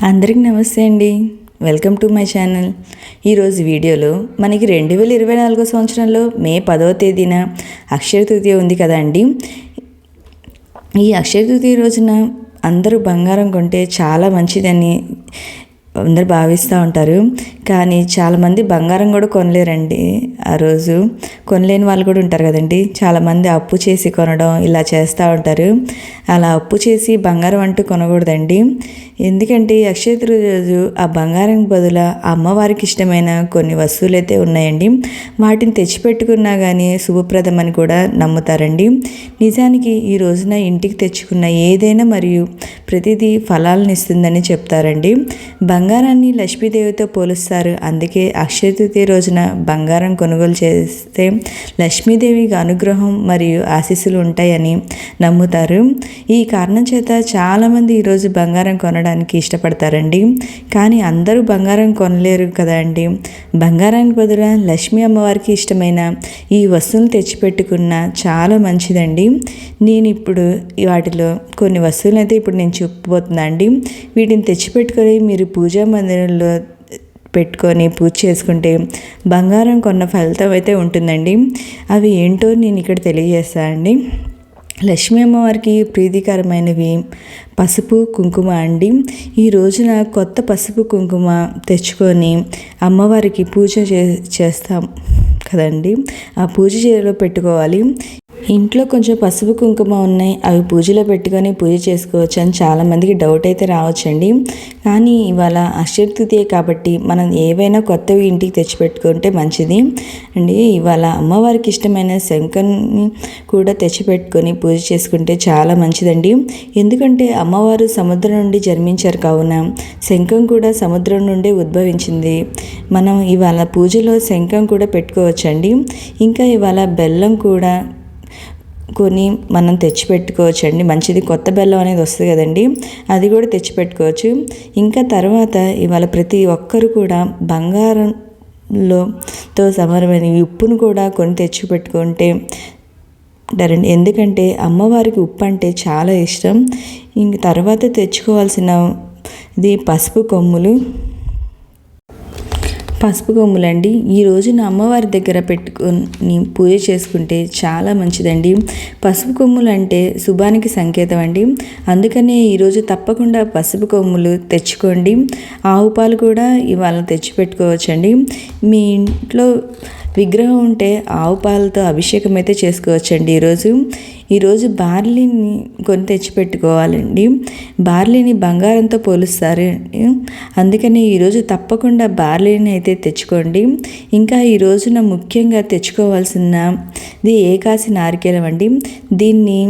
అందరికి నమస్తే అండి. Welcome to my channel. ఈరోజు వీడియోలో మనకి 2024 సంవత్సరంలో మే 10వ తేదీన అక్షయ తృతీయ ఉంది కదా అండి. ఈ అక్షయ తృతీయ రోజున అందరూ బంగారం కొంటే చాలా మంచిదని అందరు భావిస్తూ ఉంటారు. కానీ చాలామంది బంగారం కూడా కొనలేరండి. ఆ రోజు కొనలేని వాళ్ళు కూడా ఉంటారు కదండి. చాలామంది అప్పు చేసి కొనడం ఇలా చేస్తూ ఉంటారు. అలా అప్పు చేసి బంగారం అంటూ కొనకూడదండి. ఎందుకంటే అక్షయ తృతీయ రోజు ఆ బంగారం బదులు అమ్మవారికి ఇష్టమైన కొన్ని వస్తువులు అయితే ఉన్నాయండి. వాటిని తెచ్చిపెట్టుకున్నా కానీ శుభప్రదమని కూడా నమ్ముతారండి. నిజానికి ఈ రోజున ఇంటికి తెచ్చుకున్న ఏదైనా మరియు ప్రతిదీ ఫలాలను ఇస్తుందని చెప్తారండి. బంగారాన్ని లక్ష్మీదేవితో పోలుస్తారు. అందుకే అక్షయ తృతీయ రోజున బంగారం కొనుగోలు చేస్తే లక్ష్మీదేవికి అనుగ్రహం మరియు ఆశీస్సులు ఉంటాయని నమ్ముతారు. ఈ కారణం చేత చాలామంది ఈరోజు బంగారం కొనడానికి ఇష్టపడతారండి. కానీ అందరూ బంగారం కొనలేరు కదా అండి. బంగారానికి బదులు లక్ష్మీ అమ్మవారికి ఇష్టమైన ఈ వస్తువులు తెచ్చిపెట్టుకున్న చాలా మంచిదండి. నేను ఇప్పుడు వాటిలో కొన్ని వస్తువులు అయితే ఇప్పుడు నేను చెప్పబోతున్నా అండి. వీటిని తెచ్చిపెట్టుకొని మీరు పూజా మందిరంలో పెట్టుకొని పూజ చేసుకుంటే బంగారం కొన్న ఫలితం అయితే ఉంటుందండి. అవి ఏంటో నేను ఇక్కడ తెలియజేస్తాను అండి. లక్ష్మీ అమ్మవారికి ప్రీతికరమైనవి పసుపు కుంకుమ అండి. ఈ రోజున కొత్త పసుపు కుంకుమ తెచ్చుకొని అమ్మవారికి పూజ చేస్తాం కదండి. ఆ పూజ చేయలో పెట్టుకోవాలి. ఇంట్లో కొంచెం పసుపు కుంకుమ ఉన్నాయి, అవి పూజలో పెట్టుకొని పూజ చేసుకోవచ్చు అని చాలామందికి డౌట్ అయితే రావచ్చండి. కానీ ఇవాళ అక్షయ తృతీయ కాబట్టి మనం ఏవైనా కొత్తవి ఇంటికి తెచ్చిపెట్టుకుంటే మంచిది అండి. ఇవాళ అమ్మవారికి ఇష్టమైన శంఖాన్ని కూడా తెచ్చిపెట్టుకొని పూజ చేసుకుంటే చాలా మంచిదండి. ఎందుకంటే అమ్మవారు సముద్రం నుండి జన్మించారు కావున శంఖం కూడా సముద్రం నుండే ఉద్భవించింది. మనం ఇవాళ పూజలో శంఖం కూడా పెట్టుకోవచ్చండి. ఇంకా ఇవాళ బెల్లం కూడా కొని మనం తెచ్చిపెట్టుకోవచ్చు అండి. మంచిది, కొత్త బెల్లం అనేది వస్తుంది కదండి, అది కూడా తెచ్చిపెట్టుకోవచ్చు. ఇంకా తర్వాత ఇవాళ ప్రతి ఒక్కరు కూడా బంగారంతో సమానమైన ఉప్పును కూడా కొని తెచ్చిపెట్టుకుంటే అంటారండి. ఎందుకంటే అమ్మవారికి ఉప్పు అంటే చాలా ఇష్టం. ఇంక తర్వాత తెచ్చుకోవాల్సినది పసుపు కొమ్ములండి. ఈ రోజున అమ్మవారి దగ్గర పెట్టుకొని పూజ చేసుకుంటే చాలా మంచిదండి. పసుపు కొమ్ములు అంటే శుభానికి సంకేతం అండి. అందుకనే ఈరోజు తప్పకుండా పసుపు కొమ్ములు తెచ్చుకోండి. ఆవు పాలు కూడా ఇవాళ తెచ్చిపెట్టుకోవచ్చండి. మీ ఇంట్లో విగ్రహం ఉంటే ఆవు పాలతో అభిషేకం అయితే చేసుకోవచ్చండి. ఈరోజు బార్లీని కొని తెచ్చిపెట్టుకోవాలండి. బార్లీని బంగారంతో పోలుస్తారు. అందుకని ఈరోజు తప్పకుండా బార్లీని అయితే తెచ్చుకోండి. ఇంకా ఈ రోజున ముఖ్యంగా తెచ్చుకోవాల్సినది ఏకాశి నారికేలం అండి. దీన్ని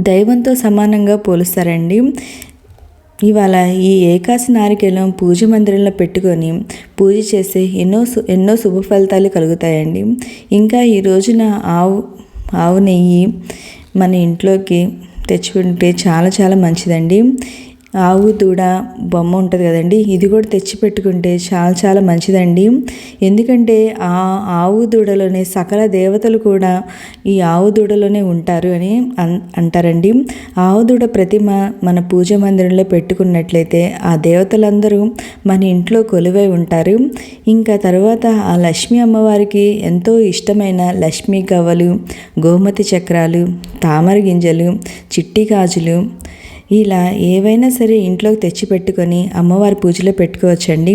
దైవంతో సమానంగా పోలుస్తారండి. ఇవాళ ఈ ఏకాశి నారికేలం పూజ మందిరంలో పెట్టుకొని పూజ చేస్తే ఎన్నో శుభ ఫలితాలు కలుగుతాయండి. ఇంకా ఈ రోజున ఆవు నెయ్యి మన ఇంట్లోకి తెచ్చుకుంటే చాలా చాలా మంచిదండి. ఆవు దూడ బొమ్మ ఉంటుంది కదండి, ఇది కూడా తెచ్చి పెట్టుకుంటే చాలా చాలా మంచిదండి. ఎందుకంటే ఆ ఆవు దూడలోనే సకల దేవతలు కూడా ఈ ఆవు దూడలోనే ఉంటారు అని అంటారండి. ఆవు దూడ ప్రతిమ మన పూజ మందిరంలో పెట్టుకున్నట్లయితే ఆ దేవతలందరూ మన ఇంట్లో కొలువై ఉంటారు. ఇంకా తర్వాత ఆ లక్ష్మీ అమ్మవారికి ఎంతో ఇష్టమైన లక్ష్మీ గవ్వలు, గోమతి చక్రాలు, తామర గింజలు, చిట్టి గాజులు ఇలా ఏవైనా సరే ఇంట్లోకి తెచ్చిపెట్టుకొని అమ్మవారి పూజలో పెట్టుకోవచ్చండి.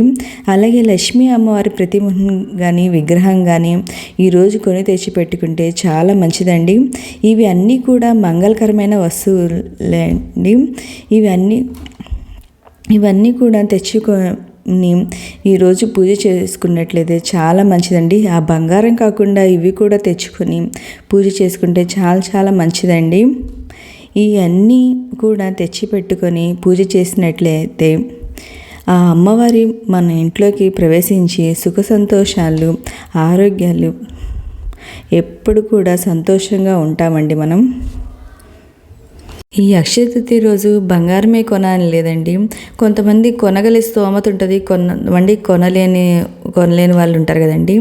అలాగే లక్ష్మీ అమ్మవారి ప్రతిమ కానీ విగ్రహం కానీ ఈరోజు కొని తెచ్చి పెట్టుకుంటే చాలా మంచిదండి. ఇవి అన్నీ కూడా మంగళకరమైన వస్తువులండి. ఇవన్నీ కూడా తెచ్చుకొని ఈరోజు పూజ చేసుకున్నట్లయితే చాలా మంచిదండి. ఆ బంగారం కాకుండా ఇవి కూడా తెచ్చుకొని పూజ చేసుకుంటే చాలా చాలా మంచిదండి. ఇవన్నీ కూడా తెచ్చిపెట్టుకొని పూజ చేసినట్లయితే ఆ అమ్మవారి మన ఇంట్లోకి ప్రవేశించి సుఖ సంతోషాలు, ఆరోగ్యాలు ఎప్పుడు కూడా సంతోషంగా ఉంటామండి మనం. ఈ అక్షయ తృతీయ రోజు బంగారమే కొనాలని లేదండి. కొంతమంది కొనగలి స్తోమత ఉంటుంది, కొంతమంది కొనలేని వాళ్ళు ఉంటారు కదండి.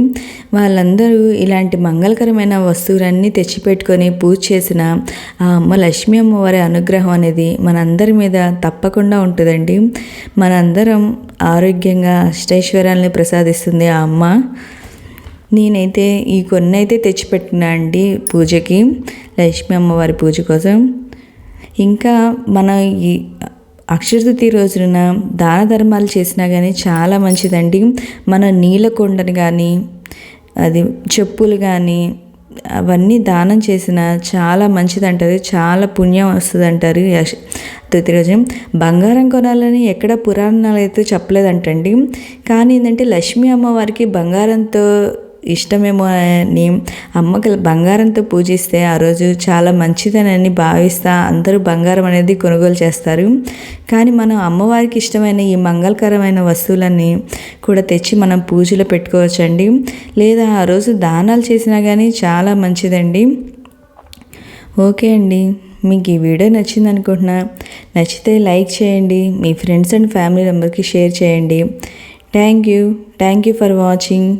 వాళ్ళందరూ ఇలాంటి మంగళకరమైన వస్తువులన్నీ తెచ్చిపెట్టుకొని పూజ చేసిన ఆ అమ్మ లక్ష్మీ అమ్మవారి అనుగ్రహం అనేది మనందరి మీద తప్పకుండా ఉంటుందండి. మనందరం ఆరోగ్యంగా అష్టైశ్వర్యాలని ప్రసాదిస్తుంది ఆ అమ్మ. నేనైతే ఈ కొన్ని అయితే తెచ్చిపెట్టినా అండి పూజకి, లక్ష్మీ అమ్మవారి పూజ కోసం. ఇంకా మనం ఈ అక్షయ తృతీయ రోజున దాన ధర్మాలు చేసినా కానీ చాలా మంచిదండి. మన నీళ్ళ కొండని కానీ అది చెప్పులు కానీ అవన్నీ దానం చేసిన చాలా మంచిది అంటారు, చాలా పుణ్యం వస్తుంది అంటారు. తృతీయ రోజు బంగారం కొనాలని ఎక్కడ పురాణాలు అయితే చెప్పలేదంటండి. కానీ ఏంటంటే లక్ష్మీ అమ్మవారికి బంగారంతో ఇష్టమేమో అని అమ్మకి బంగారంతో పూజిస్తే ఆ రోజు చాలా మంచిదని భావిస్తా అందరూ బంగారం అనేది కొనుగోలు చేస్తారు. కానీ మనం అమ్మవారికి ఇష్టమైన ఈ మంగళకరమైన వస్తువులన్నీ కూడా తెచ్చి మనం పూజలో పెట్టుకోవచ్చండి. లేదా ఆ రోజు దానాలు చేసినా కానీ చాలా మంచిదండి. ఓకే అండి, మీకు ఈ వీడియో నచ్చింది అనుకుంటున్నా. నచ్చితే లైక్ చేయండి, మీ ఫ్రెండ్స్ అండ్ ఫ్యామిలీ మెంబర్కి షేర్ చేయండి. Thank you for watching.